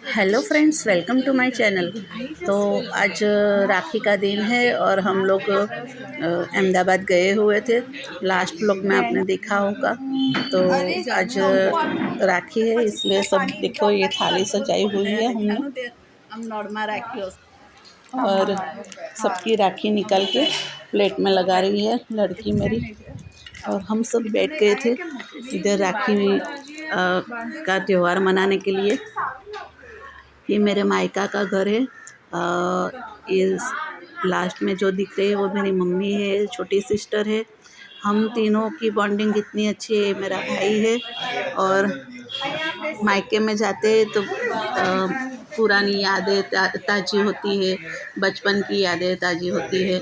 Hello friends, welcome to my channel. तो आज राखी का दिन है और हम लोग अहमदाबाद गए हुए थे। लास्ट व्लॉग में आपने देखा होगा। तो आज राखी है, इसलिए सब देखो ये थाली सजाई हुई है हमने। हम नॉर्मल राखी और सबकी राखी निकाल के प्लेट में लगा रही है लड़की मेरी। और हम सब बैठ गए थे इधर राखी का त्यौहार मनाने के लिए। ये मेरे मायका का घर है। ये लास्ट में जो दिख रही है वो मेरी मम्मी है, छोटी सिस्टर है। हम तीनों की बॉन्डिंग इतनी अच्छी है। मेरा भाई है और मायके में जाते हैं तो पुरानी यादें ताज़ी होती है, बचपन की यादें ताज़ी होती है।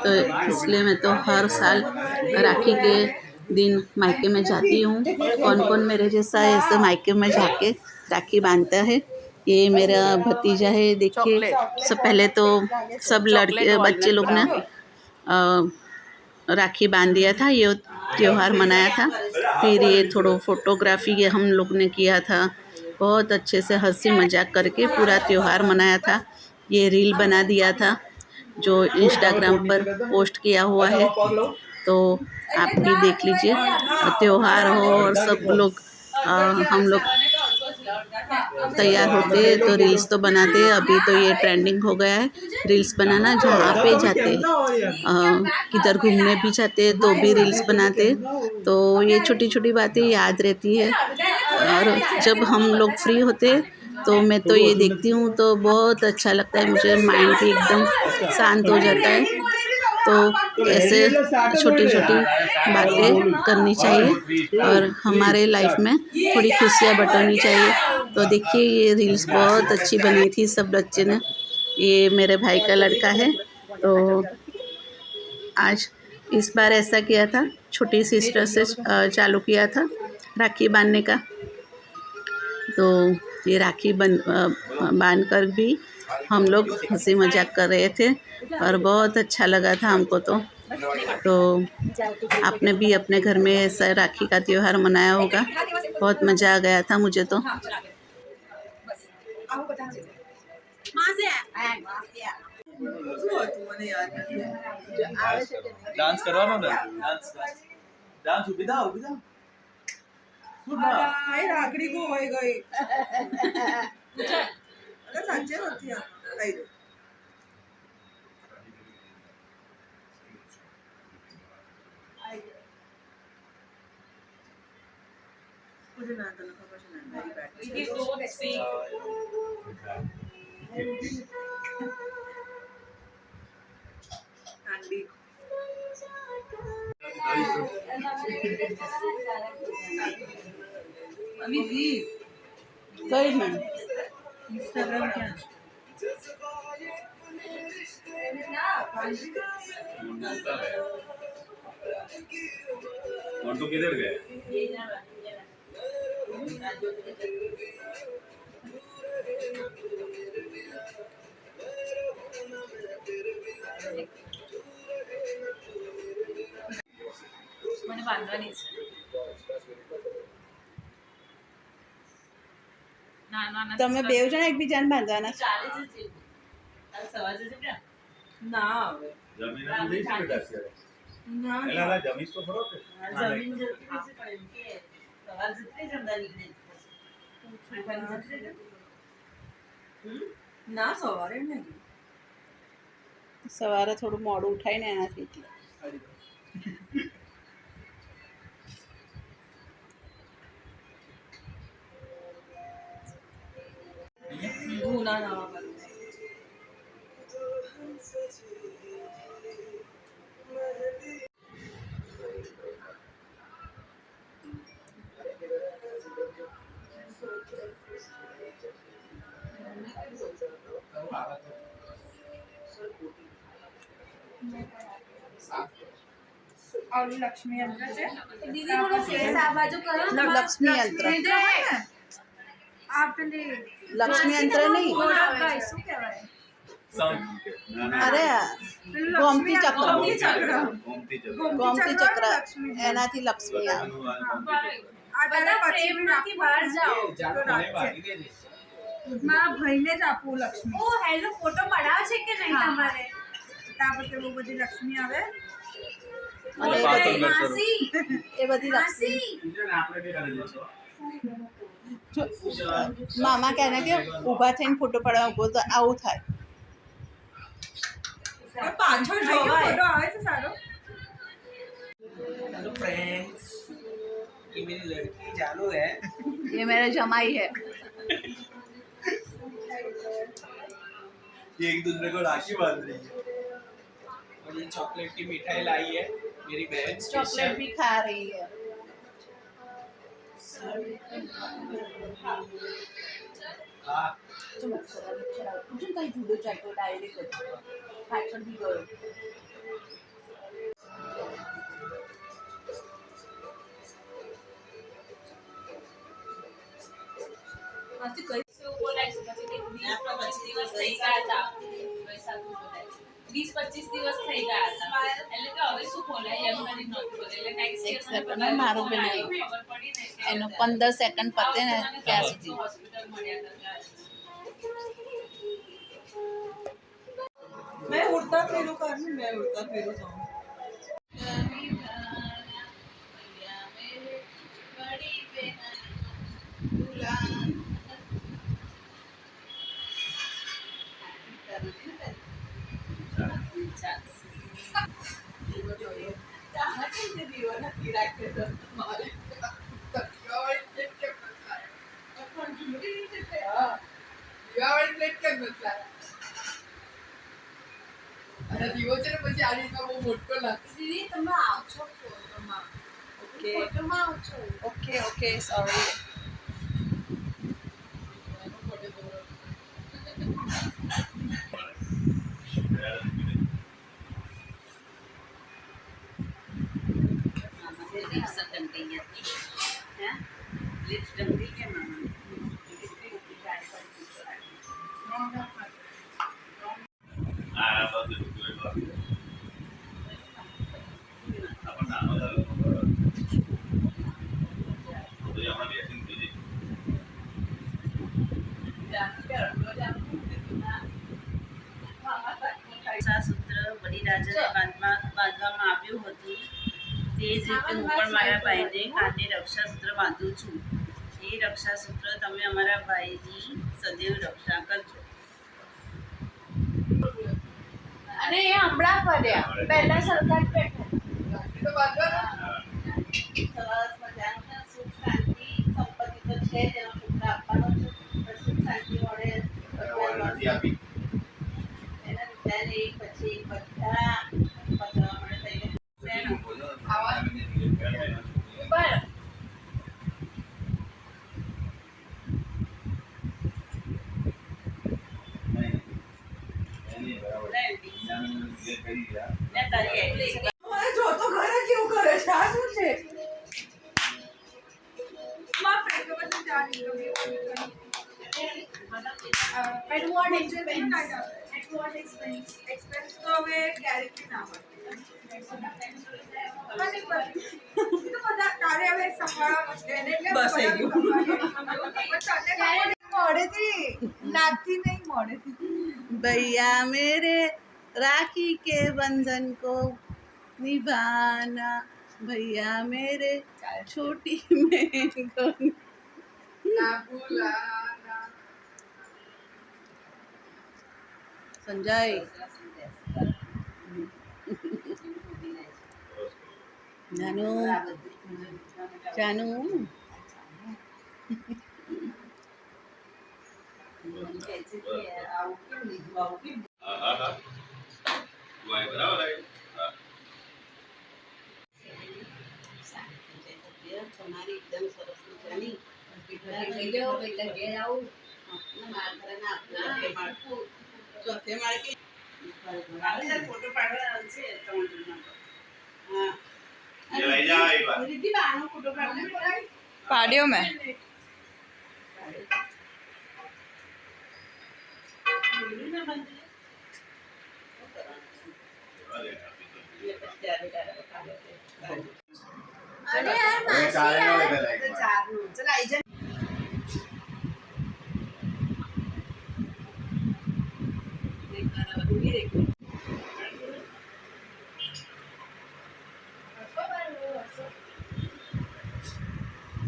तो इसलिए मैं तो हर साल राखी के दिन मायके में जाती हूँ। कौन कौन मेरे जैसा ऐसे मायके में जाके राखी बांधता है। ये मेरा भतीजा है, देखिए। सब पहले तो सब लड़के बच्चे लोग ने राखी बांध दिया था, ये त्यौहार मनाया था। फिर ये थोड़ा फोटोग्राफी ये हम लोग ने किया था, बहुत अच्छे से हंसी मजाक करके पूरा त्यौहार मनाया था। ये रील बना दिया था जो इंस्टाग्राम पर पोस्ट किया हुआ है, तो आप भी देख लीजिए। त्यौहार हो और सब लोग हम लोग तैयार होते तो रील्स तो बनाते। अभी तो ये ट्रेंडिंग हो गया है रील्स बनाना। जहाँ पे जाते किधर घूमने भी जाते तो भी रील्स बनाते। तो ये छोटी छोटी बातें याद रहती है। और जब हम लोग फ्री होते तो मैं तो ये देखती हूँ तो बहुत अच्छा लगता है मुझे। माइंड भी एकदम शांत हो जाता है। तो ऐसे छोटी छोटी बातें करनी चाहिए और हमारे लाइफ में थोड़ी खुशियाँ बटोरनी चाहिए। तो देखिए ये रील्स बहुत अच्छी बनी थी सब बच्चे ने। ये मेरे भाई का लड़का है। तो आज इस बार ऐसा किया था, छोटी सिस्टर से चालू किया था राखी बांधने का। तो ये राखी बांध कर भी हम लोग हंसी मजाक कर रहे थे और बहुत अच्छा लगा था हमको। तो आपने भी अपने घर में ऐसा राखी का त्यौहार मनाया होगा। बहुत मज़ा आ गया था मुझे तो। डांस करवानो ना डांस डांस उभी था भाई राखड़ी को होए गए अरे सांचे होती है आई दो मुझे ना तो ना खबर सुना मेरी बैठ It is so sexy. Aunty अभी भी कोई नहीं। इंस्टाग्राम क्या मोंटू किधर गए મને બાંધવાની છે ના ના ના તમે બેવ જણા એકબીજાને બાંધવાના છો? ચાલે છે કાલ સવારે જશે ક્યાં ना आवे જમીન તો દઈ શકે અત્યારે ना એલા જમીન તો ખરો કે જમીન જતી રહેશે પણ એમ કે સવાર જતી જમતા નીકળે ना सवारे नहीं સવારે થોડું મોડું ઉઠાય ને એનાથી એટલે भूना ना कर और लक्ष्मी यंत्र से દીદી થોડો ફેસ આ બાજુ કરો ને લક્ષ્મી યંત્ર आपने લક્ષ્મી યંત્ર નહીં, શું કહેવાય અરે ગોમતી ચક્ર, ગોમતી ચક્ર ગોમતી ચક્ર એનાથી લક્ષ્મી આવે। આ બધા ફ્રેમમાંથી બહાર જાઓ જાડો મને ભાગી દે મારા ભાઈને જ આપું લક્ષ્મી. ઓ હેલો ફોટો પડાવે છે કે નહીં હા. તમારે? ત્યાં પછી બહુ બધી લક્ષ્મી આવે. અને એ બધી માસી એ બધી લક્ષ્મી મામા કહે ને કે ઊભા થઈને ફોટો પાડવા ઊભો તો આવું થાય. પણ પાછળ જોઈએ ફોટો આવે છે સારો. हेलो फ्रेंड्स, ये मेरी लड़की जानू है। ये मेरा जमाई है. ये एक दूसरे को राखी बांध रही है। और ये चॉकलेट की मिठाई लाई है मेरी बहन चॉकलेट भी खा रही है. हाँ, ચલો કઈ જુદો ચાલતો ડાયરેક્ટ પાછળ બી ગયો. માસી કઈ શું બોલાય છે પછી કે 20-25 દિવસ થઈ ગયા હતા. વૈશાખું બોલાય છે. 20-25 દિવસ થઈ ગયા હતા. એટલે કે હવે શું બોલાય એમ કરી નહોતું બોલે. એટલે નેક્સ્ટ એક સેકન્ડ મારું પેલું ખબર પડી ને કે એનો 15 સેકન્ડ પતે ને ત્યાં સુધી. હોસ્પિટલ મળ્યા હતા. મેં ઉડતા ફેરું કર્યું. મેં ઉડતા ફેરું છું. અને દીવો છે ને પછી આ રીતના બહુ મોટો લાગે. દીદી તમે આવશો ફોટોમાં. ઓકે ફોટોમાં આવશો. Okay okay sorry. लिप्स बन गई है लिप्स बन गई है मामा. Ah, apa tu? Apa nama tu? तो ये हमारी एक्टिंग थी. સૂત્ર બલિરાજાને બાંધવામાં આવ્યું હતું તે જ રીતે હું પણ મારા ભાઈને કાને રક્ષાસૂત્ર બાંધું છું. એ રક્ષાસૂત્ર તમે અમારા ભાઈની સદૈવ રક્ષા કરજો. અને એ હમણાં ફર્યા. પહેલા સરકાર બેઠા. તો બાંધવાનો. સરસ મજાનું સુખ શાંતિ સંપત્તિ તો છે જ એનો શુક્ર આપવાનો છે પણ સુખ શાંતિ મળે और नदी आपी. એના વિચારે એક પછી એક બધા પચવા મળે થઈ ગયા. ઉપર ને તારી એટલી મને જોતો ઘરે કેવું કરે છે? આ શું છે? મારા ફ્રેન્ડ તો પછી જાણી ગમે. at what expense? At what expense? Expense તો હવે ગેરંટી ના મળે. મને પણ તો બધા તારે હવે સંભાળવા છે ને એટલે બસ થઈ ગયું. મોડેથી લાગતી નહીં મોડેથી. भैया मेरे राखी के बंधन को निभाना भैया मेरे छोटी बहन को ના ભૂલાના. संजय जानू जानू તમારી એકદમ સરસ મજાની ચોથે માળે કે ફોટો પાડવાનો છે 3 જણનો. હા ये ले जा एक बार. રીતિ બાનો ફોટો પાડવાનો પાડ્યો મેં. અરે યાર માસી યાર. ચારનું ચલ આઈ જા.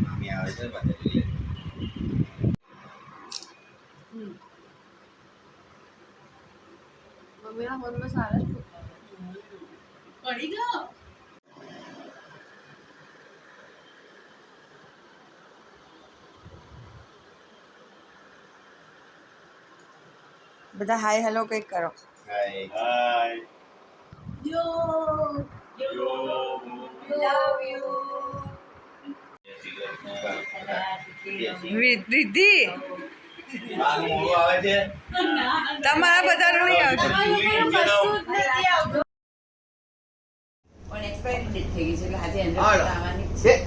મામી આવે છે બધાની મમ્મીના ફોનમાં સારા જ પડી ગયો બધા હાય હેલો કંઈક કરો. હાય હાય યો લવ યુ. રિદ્ધિ માનું મોડું આવે છે તમારા બધાનું નહીં આવતું. પણ એક્સપાયરી ડેટ થઈ ગઈ છે એટલે આજે એન્ડ હાલો. આવવાની જ છે છે.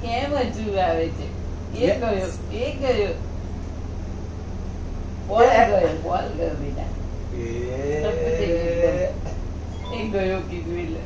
કેમ હજુ આવે છે એ ગયો બોલ ગયો બેટા એ ગયો કીધું એટલે